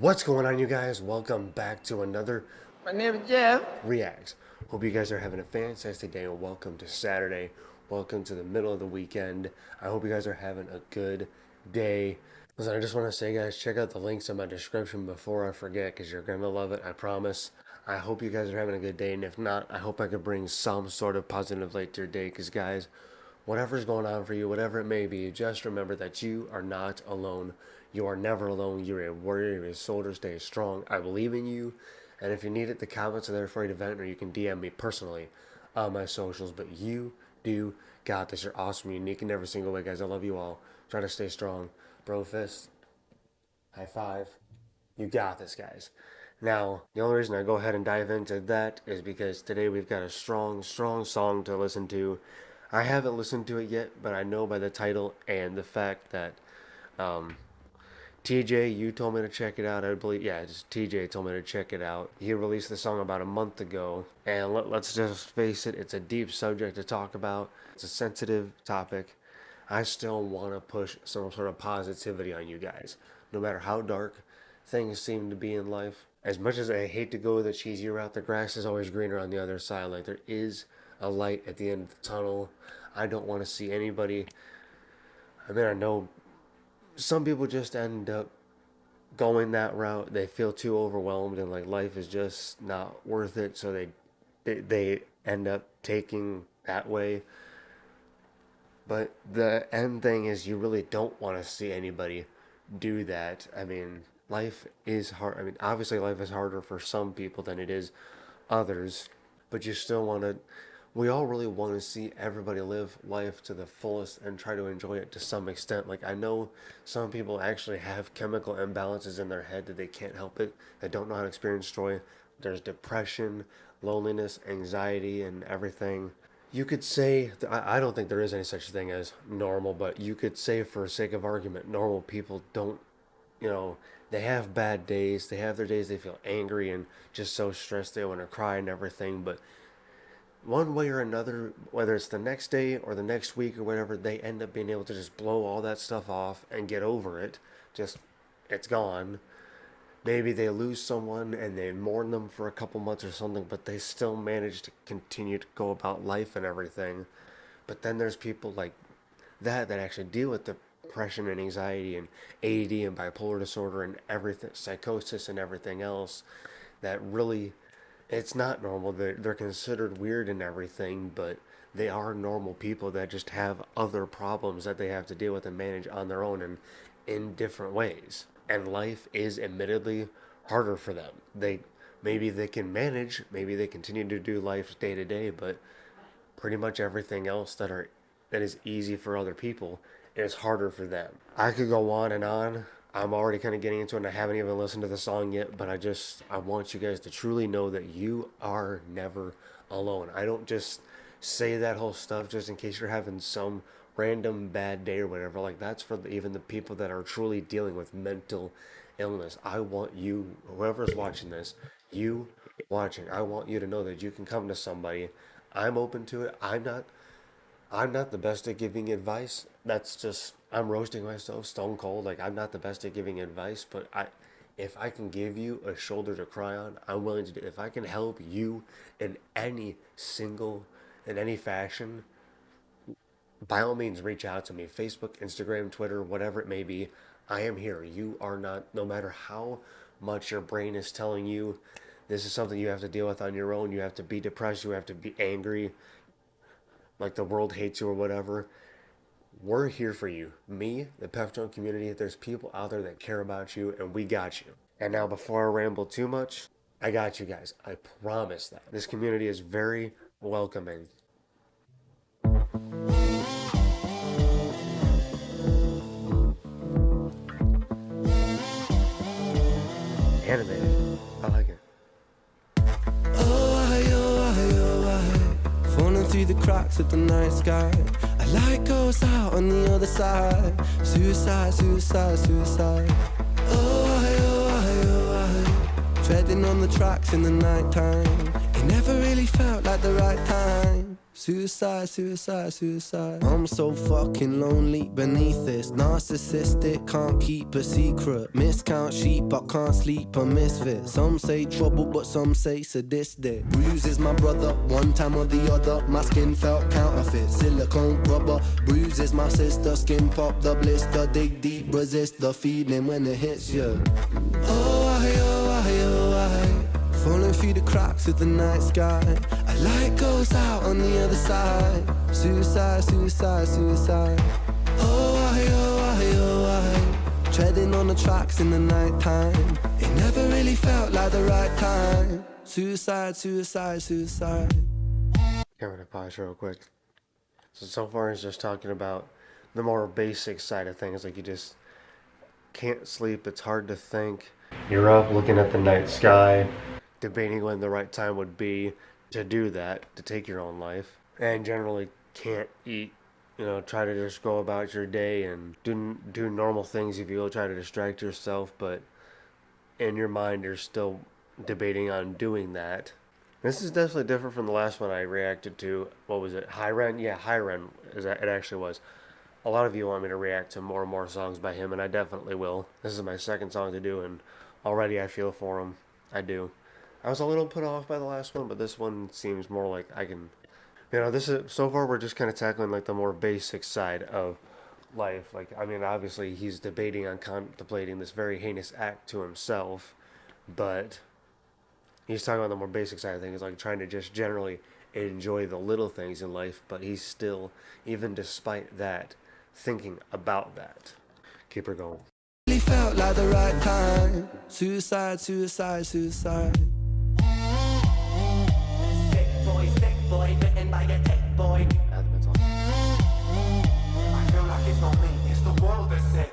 What's going on, you guys? Welcome back to another My name is Jeff. Reacts. Hope you guys are having a fantastic day and welcome to Saturday. Welcome to the middle of the weekend. I hope you guys are having a good day. Listen, I just want to say, guys, check out the links in my description before I forget because you're going to love it, I promise. I hope you guys are having a good day, and if not, I hope I could bring some sort of positive light to your day because, guys, whatever's going on for you, whatever it may be, just remember that you are not alone. You are never alone. You're a warrior. You're a soldier. Stay strong. I believe in you. And if you need it, the comments are there for you to vent, or you can DM me personally on my socials. But you do got this. You're awesome, unique in every single way, guys. I love you all. Try to stay strong. Bro fist. High five. You got this, guys. Now, the only reason I go ahead and dive into that is because today we've got a strong, strong song to listen to. I haven't listened to it yet, but I know by the title and the fact that um, TJ, you told me to check it out. I believe, yeah, just TJ told me to check it out. He released the song about a month ago, and let's just face it, it's a deep subject to talk about. It's a sensitive topic. I still want to push some sort of positivity on you guys, no matter how dark things seem to be in life. As much as I hate to go the cheesy route, the grass is always greener on the other side. Like, there is a light at the end of the tunnel. I don't want to see anybody. I mean, I know some people just end up going that route. They feel too overwhelmed and like life is just not worth it, so they end up taking that way. But the end thing is you really don't want to see anybody do that. I mean, life is hard. I mean, obviously life is harder for some people than it is others, but you still want to, we all really want to see everybody live life to the fullest and try to enjoy it to some extent. Like, I know some people actually have chemical imbalances in their head that they can't help it, they don't know how to experience joy. There's depression, loneliness, anxiety, and everything. You could say, I don't think there is any such thing as normal, but you could say, for sake of argument, normal people don't, you know, they have bad days. They have their days they feel angry and just so stressed they want to cry and everything. But one way or another, whether it's the next day or the next week or whatever, they end up being able to just blow all that stuff off and get over it. Just, it's gone. Maybe they lose someone and they mourn them for a couple months or something, but they still manage to continue to go about life and everything. But then there's people like that actually deal with depression and anxiety and ADD and bipolar disorder and everything, psychosis and everything else, that really, it's not normal. They're considered weird and everything, but they are normal people that just have other problems that they have to deal with and manage on their own and in different ways. And life is admittedly harder for them. Maybe they can manage, maybe they continue to do life day to day, but pretty much everything else that is easy for other people is harder for them. I could go on and on. I'm already kind of getting into it and I haven't even listened to the song yet, but I want you guys to truly know that you are never alone. I don't just say that whole stuff just in case you're having some random bad day or whatever. Like, that's for even the people that are truly dealing with mental illness. I want you, whoever's watching this, you watching, I want you to know that you can come to somebody. I'm open to it. I'm not the best at giving advice. That's just, I'm roasting myself stone cold. Like, I'm not the best at giving advice, but if I can give you a shoulder to cry on, I'm willing to do it. If I can help you in in any fashion, by all means reach out to me. Facebook, Instagram, Twitter, whatever it may be. I am here. You are not, no matter how much your brain is telling you this is something you have to deal with on your own. You have to be depressed. You have to be angry, like the world hates you or whatever. We're here for you. Me, the Peftone community, there's people out there that care about you, and we got you. And now, before I ramble too much, I got you guys. I promise that. This community is very welcoming. Animated. I like it. Falling through the cracks of the night sky. A light goes out on the other side. Suicide, suicide, suicide. Treading on the tracks in the night time. It never really felt like the right time. Suicide, suicide, suicide. I'm so fucking lonely beneath this. Narcissistic, can't keep a secret. Miscount sheep, but can't sleep, a misfit. Some say trouble, but some say sadistic. Bruises my brother, one time or the other. My skin felt counterfeit. Silicone rubber. Bruises my sister, skin pop the blister. Dig deep, resist the feeling when it hits you. Oh, I. Falling through the cracks of the night sky. A light goes out on the other side. Suicide, suicide, suicide. Oh, I. Treading on the tracks in the night time. It never really felt like the right time. Suicide, suicide, suicide. I'm gonna pause real quick. So far it's just talking about the more basic side of things, like you just can't sleep, it's hard to think. You're up looking at the night sky, debating when the right time would be to do that, to take your own life, and generally can't eat. Try to just go about your day and do normal things if you will, try to distract yourself, but in your mind you're still debating on doing that. This is definitely different from the last one I reacted to. What was it? High Ren? Yeah, High Ren. It actually was. A lot of you want me to react to more and more songs by him, and I definitely will. This is my second song to do, and already I feel for him. I do. I was a little put off by the last one, but this one seems more like I can. This is so far we're just kind of tackling like the more basic side of life. Like, I mean, obviously he's debating on contemplating this very heinous act to himself, but he's talking about the more basic side of things, like trying to just generally enjoy the little things in life, but he's still, even despite that, thinking about that. Keep her going. Really felt like the right time. Suicide, suicide, suicide. Sick boy, bitten by a tech boy. I feel like it's not me, it's the world that's sick.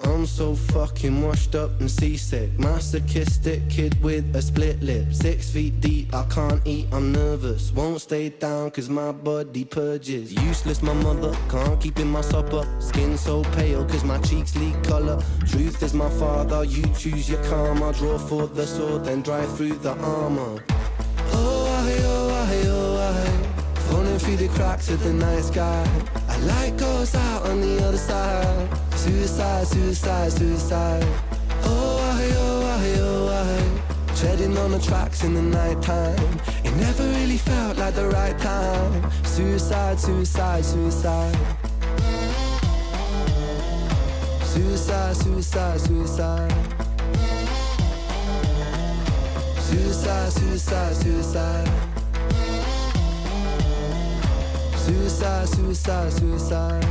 I'm so fucking washed up and seasick. Masochistic kid with a split lip. 6 feet deep, I can't eat, I'm nervous. Won't stay down cause my body purges. Useless my mother, can't keep in my supper. Skin so pale cause my cheeks leak colour. Truth is my father, you choose your karma. Draw for the sword, then drive through the armour. Oh, I. Falling through the cracks of the night sky. A light goes out on the other side. Suicide, suicide, suicide. Oh, I. Treading on the tracks in the night time. It never really felt like the right time. Suicide, suicide, suicide. Suicide, suicide, suicide. Suicide, suicide, suicide. Suicide, suicide, suicide.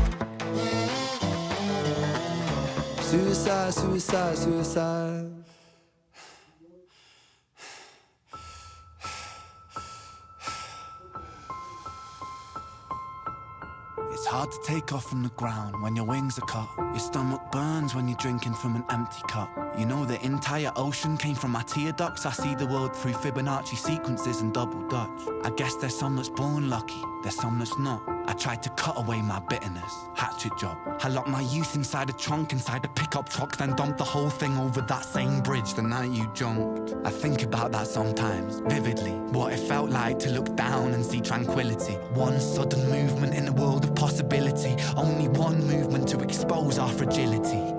Suicide, suicide, suicide. It's hard to take off from the ground when your wings are cut. Your stomach burns when you're drinking from an empty cup. You know the entire ocean came from my tear ducts. I see the world through Fibonacci sequences and double Dutch. I guess there's some that's born lucky, there's some that's not. I tried to cut away my bitterness, hatchet job. I locked my youth inside a trunk, inside a pickup truck, then dumped the whole thing over that same bridge the night you jumped. I think about that sometimes, vividly. What it felt like to look down and see tranquility. One sudden movement in a world of possibility. Only one movement to expose our fragility.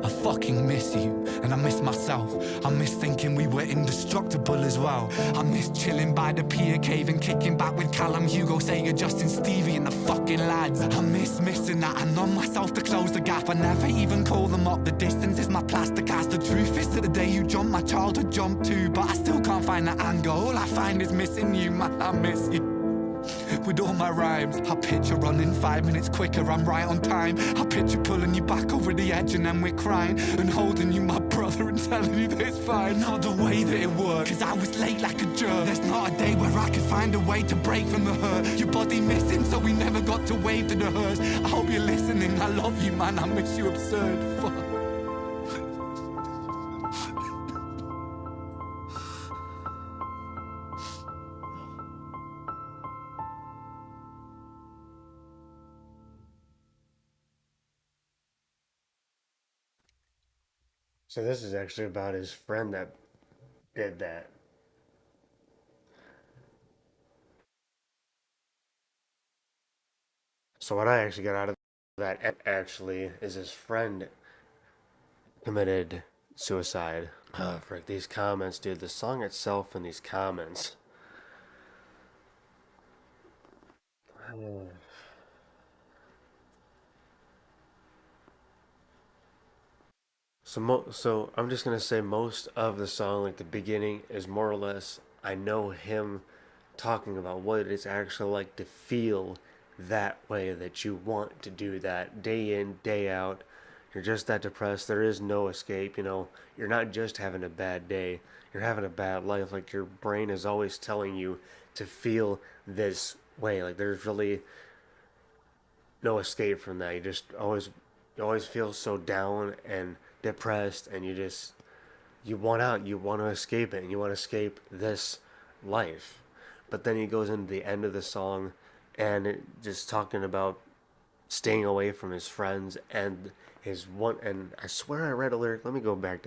I fucking miss you, and I miss myself. I miss thinking we were indestructible as well. I miss chilling by the pier cave and kicking back with Callum, Hugo, Sega, Justin, Stevie and the fucking lads. I miss missing that. I numb myself to close the gap. I never even call them up. The distance is my plastic ass. The truth is that the day you jumped, my childhood jumped too. But I still can't find that anger. All I find is missing you, man, I miss you. With all my rhymes, I picture running 5 minutes quicker, I'm right on time. I picture pulling you back over the edge and then we're crying, and holding you, my brother, and telling you that it's fine. Not the way that it worked, cause I was late like a jerk. There's not a day where I could find a way to break from the hurt. Your body missing, so we never got to wave to the hearse. I hope you're listening, I love you, man, I miss you absurd, fuck. So this is actually about his friend that did that. So what I actually got out of that actually is his friend committed suicide. Frick, these comments, dude. The song itself and these comments. So I'm just gonna say most of the song, like the beginning, is more or less I know him talking about what it's actually like to feel that way, that you want to do that day in, day out. You're just that depressed. There is no escape. You're not just having a bad day. You're having a bad life. Like your brain is always telling you to feel this way. Like there's really no escape from that. You always feel so down and depressed, and you want out. You want to escape it, and you want to escape this life. But then he goes into the end of the song, and just talking about staying away from his friends and his one. And I swear I read a lyric. Let me go back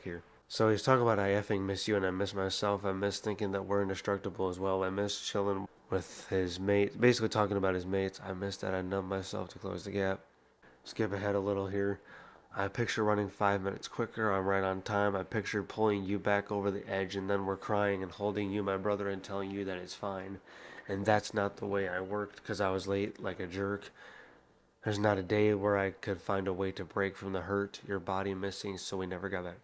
here. So he's talking about I effing miss you and I miss myself. I miss thinking that we're indestructible as well. I miss chilling with his mates. Basically talking about his mates. I miss that I numb myself to close the gap. Skip ahead a little here. I picture running 5 minutes quicker. I'm right on time. I picture pulling you back over the edge and then we're crying and holding you, my brother, and telling you that it's fine. And that's not the way I worked because I was late like a jerk. There's not a day where I could find a way to break from the hurt, your body missing, so we never got back.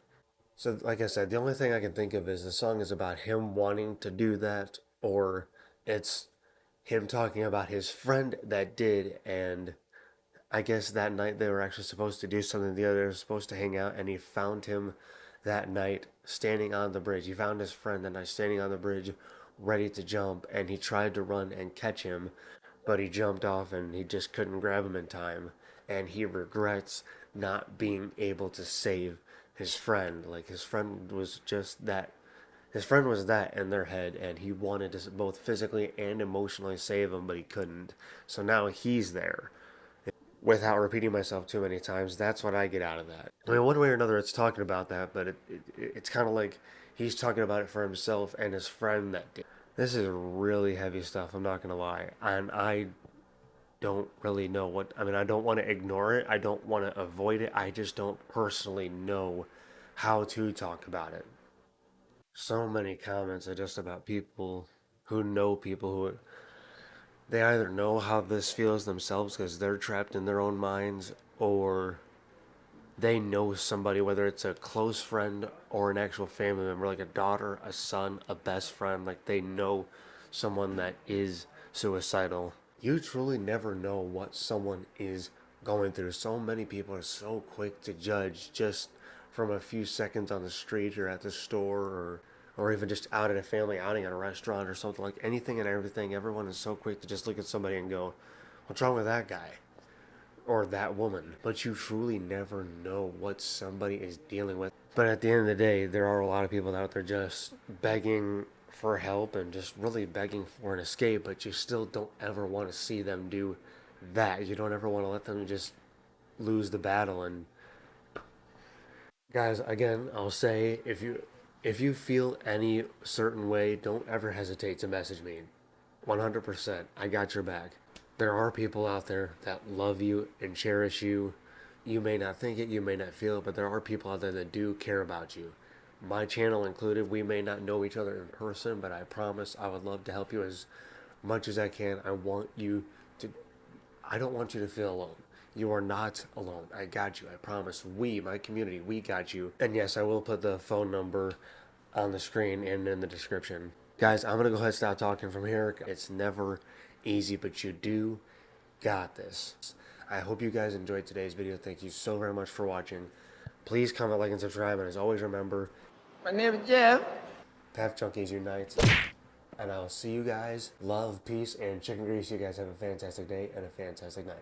So, like I said, the only thing I can think of is the song is about him wanting to do that, or it's him talking about his friend that did, and I guess that night they were actually supposed to do something. The other was supposed to hang out, and he found him that night standing on the bridge. He found his friend that night standing on the bridge, ready to jump, and he tried to run and catch him, but he jumped off and he just couldn't grab him in time. And he regrets not being able to save his friend. Like his friend was just that. His friend was that in their head, and he wanted to both physically and emotionally save him, but he couldn't. So now he's there without repeating myself too many times. That's what I get out of that. I mean, one way or another, it's talking about that, but it's kind of like he's talking about it for himself and his friend that did. This is really heavy stuff. I'm not gonna lie, and I don't really know what. I mean, I don't want to ignore it. I don't want to avoid it. I just don't personally know how to talk about it. So many comments are just about people who they either know how this feels themselves because they're trapped in their own minds, or they know somebody, whether it's a close friend or an actual family member, like a daughter, a son, a best friend, like they know someone that is suicidal. You truly never know what someone is going through. So many people are so quick to judge just from a few seconds on the street or at the store, or even just out at a family outing at a restaurant or something, like anything and everything. Everyone is so quick to just look at somebody and go, what's wrong with that guy? Or that woman, but you truly never know what somebody is dealing with. But at the end of the day, there are a lot of people out there just begging for help and just really begging for an escape, but you still don't ever want to see them do that. You don't ever want to let them just lose the battle. And guys, again, I'll say if you feel any certain way, don't ever hesitate to message me. 100%. I got your back. There are people out there that love you and cherish you. You may not think it, you may not feel it, but there are people out there that do care about you. My channel included. We may not know each other in person, but I promise I would love to help you as much as I can. To, I don't want you to feel alone. You are not alone. I got you. I promise. My community, we got you. And yes, I will put the phone number on the screen and in the description. Guys, I'm going to go ahead and stop talking from here. It's never easy, but you do got this. I hope you guys enjoyed today's video. Thank you so very much for watching. Please comment, like, and subscribe. And as always, remember, My name is Jeff. Path Junkies Unite. And I'll see you guys. Love, peace, and chicken grease. You guys have a fantastic day and a fantastic night.